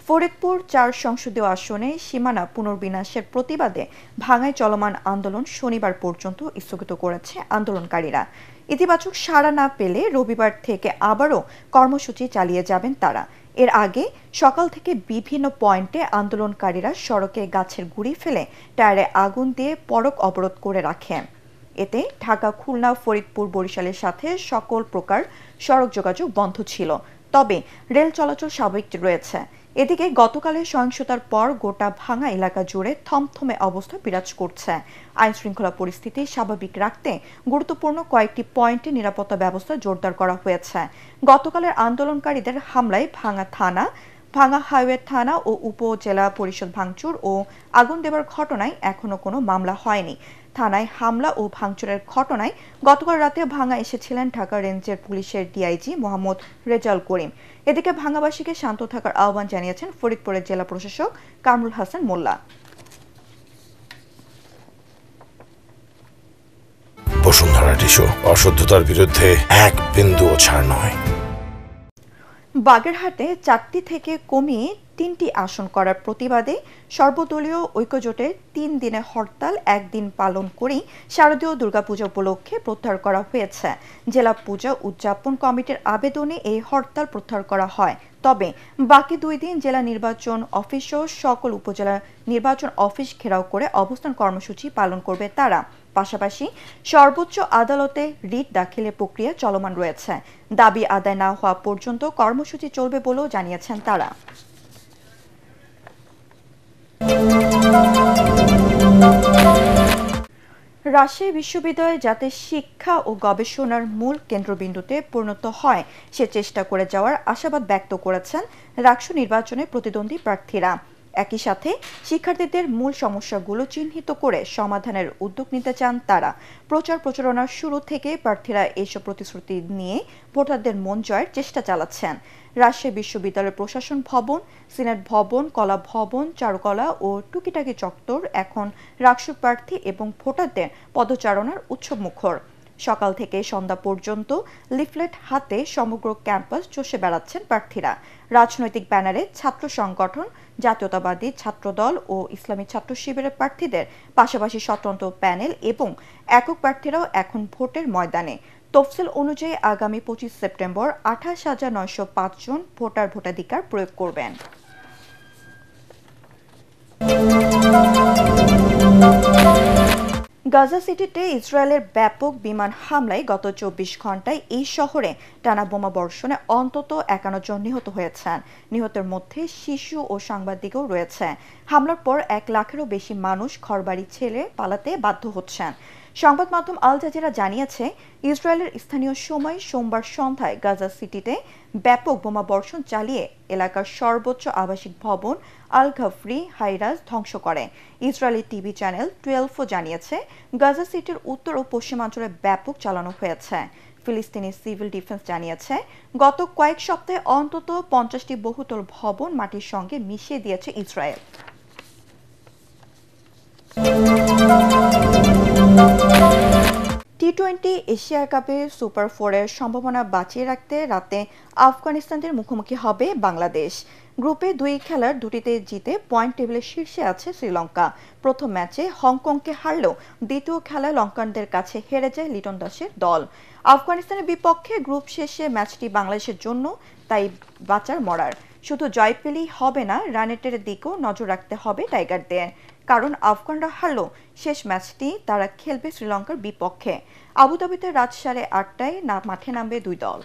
ফরিদপুর ৪ সংসদীয় আসনে সীমানা পুনর্বিন্যাসের প্রতিবাদে ভাঙায় চলমান আন্দোলন শনিবার পর্যন্ত স্থগিত করেছে আন্দোলনকারীরা। ইতিবাচক সাড়া না পেলে রবিবার থেকে আবারও কর্মসূচি চালিয়ে যাবেন তারা। এর আগে সকাল থেকে বিভিন্ন পয়েন্টে আন্দোলনকারীরা সড়কে গাছের গুঁড়ি ফেলে টায়ারে আগুন দিয়ে সড়ক অবরোধ করে রাখে। এতে ঢাকা, খুলনা, ফরিদপুর, বরিশালের সাথে সকল প্রকার সড়ক যোগাযোগ বন্ধ ছিল, তবে রেল চলাচল স্বাভাবিক রয়েছে। এদিকে গতকালের সহিংসতার পর গোটা ভাঙা এলাকা জুড়ে থমথমে অবস্থা বিরাজ করছে। আইন শৃঙ্খলা পরিস্থিতি স্বাভাবিক রাখতে গুরুত্বপূর্ণ কয়েকটি পয়েন্টে নিরাপত্তা ব্যবস্থা জোরদার করা হয়েছে। গতকালের আন্দোলনকারীদের হামলায় ভাঙা হাইওয়ে থানা ও উপজেলা পরিষদ ভাঙচুর ও আগুন দেবার ঘটনায় এখনো কোনো মামলা হয়নি। থানায় হামলা ও ভাঙচুরের ঘটনায় গতকাল রাতে ভাঙা এসেছিলেন ঢাকা রেঞ্জের পুলিশের ডিআইজি মোহাম্মদ রেজাউল করিম। এদিকে ভাঙাবাসীকে শান্ত থাকার আহ্বান জানিয়েছেন ফরিদপুরের জেলা প্রশাসক কামরুল হাসান মোল্লা। বসুন্ধরা টিস্যু, অশুদ্ধতার বিরুদ্ধে এক বিন্দুও ছাড় নয়। বাগেরহাটে 4টি থেকে কমিয়ে 3টি আসন করার প্রতিবাদে সর্বদলীয় ঐক্যজোটের 3 দিনের হরতাল একদিন পালন করেই শারদীয় দুর্গাপূজা উপলক্ষে প্রত্যাহার করা হয়েছে। জেলা পূজা উদযাপন কমিটির আবেদনে এই হরতাল প্রত্যাহার করা হয়। তবে বাকি 2 দিন জেলা নির্বাচন অফিস ও সকল উপজেলা নির্বাচন অফিস ঘেরাও করে অবস্থান কর্মসূচি পালন করবে তারা। পাশাপাশি সর্বোচ্চ আদালতে রিট দাখিলের প্রক্রিয়া চলমান রয়েছে। দাবি আদায় না হওয়া পর্যন্ত কর্মসূচি চলবে বলেও জানিয়েছেন তারা। রাজশাহী বিশ্ববিদ্যালয় যাতে শিক্ষা ও গবেষণার মূল কেন্দ্রবিন্দুতে পরিণত হয় সে চেষ্টা করে যাওয়ার আশাবাদ ব্যক্ত করেছেন রাকসু নির্বাচনে প্রতিদ্বন্দ্বী প্রার্থীরা। একই সাথে শিক্ষার্থীদের মূল সমস্যাগুলো চিহ্নিত করে সমাধানের উদ্যোগ নিতে চান তারা। প্রচারণার শুরু থেকে প্রার্থীরা এসব প্রতিশ্রুতি নিয়ে ভোটারদের মন জয়ের চেষ্টা চালাচ্ছেন। রাজশাহী বিশ্ববিদ্যালয়ের প্রশাসন ভবন, সিনেট ভবন, কলা ভবন, চারুকলা ও টুকিটাকি চত্বর এখন রাকসু প্রার্থী এবং ভোটারদের পদচারণার উৎসবমুখর। সকাল থেকে সন্ধ্যা পর্যন্ত লিফলেট হাতে সমগ্র ক্যাম্পাস চষে বেড়াচ্ছেন প্রার্থীরা। রাজনৈতিক ব্যানারে ছাত্র সংগঠন, জাতীয়তাবাদী ছাত্রদল ও ইসলামী ছাত্র শিবিরের প্রার্থীদের পাশাপাশি স্বতন্ত্র প্যানেল এবং একক প্রার্থীরাও এখন ভোটের ময়দানে। তফসিল অনুযায়ী আগামী 25 সেপ্টেম্বর 28,905 জন ভোটাধিকার প্রয়োগ করবেন। গাজা সিটিতে ইসরায়েলের ব্যাপক বিমান হামলায় গত 24 ঘন্টায় এই শহরে টানা বোমা বর্ষণে অন্তত 51 জন নিহত হয়েছেন। নিহতের মধ্যে শিশু ও সাংবাদিকও রয়েছে। হামলার পর 1 লাখেরও বেশি মানুষ ঘরবাড়ি ছেড়ে পালাতে বাধ্য হচ্ছেন। সংবাদ মাধ্যম আল জাজিরা জানিয়েছে, ইসরায়েলের স্থানীয় সময় সোমবার সন্ধ্যায় গাজা সিটিতে ব্যাপক বোমা বর্ষণ চালিয়ে এলাকার সর্বোচ্চ আবাসিক ভবন আল ঘাফরি হাইরাজ ধ্বংস করে। ইসরায়েলি টিভি চ্যানেল 12ও জানিয়েছে, গাজা সিটির উত্তর ও পশ্চিমাঞ্চলে ব্যাপক চালানো হয়েছে। ফিলিস্তিনি সিভিল ডিফেন্স জানিয়েছে, গত কয়েক সপ্তাহে অন্তত 50টি বহুতল ভবন মাটির সঙ্গে মিশিয়ে দিয়েছে ইসরায়েল। টি-20 এশিয়া কাপে সুপার 4-এর সম্ভাবনা বাঁচিয়ে রাখতে রাতে আফগানিস্তানের মুখোমুখি হবে বাংলাদেশ। গ্রুপে 2 খেলার 2টিতে জিতে পয়েন্ট টেবিলের শীর্ষে আছে শ্রীলঙ্কা। প্রথম ম্যাচে হংকংকে হারলেও দ্বিতীয় খেলায় লঙ্কানদের কাছে হেরে যায় লিটন দাসের দল। আফগানিস্তানের বিপক্ষে গ্রুপ শেষে ম্যাচটি বাংলাদেশের জন্য তাই বাঁচার মরার। শুধু জয় পেলেই হবে না, রানেটের দিকেও নজর রাখতে হবে টাইগারদের। কারণ আফগানরা হারলেও শেষ ম্যাচটি তারা খেলবে শ্রীলঙ্কার বিপক্ষে। আবুধাবিতে রাত 8:30টায় মাঠে নামবে 2 দল।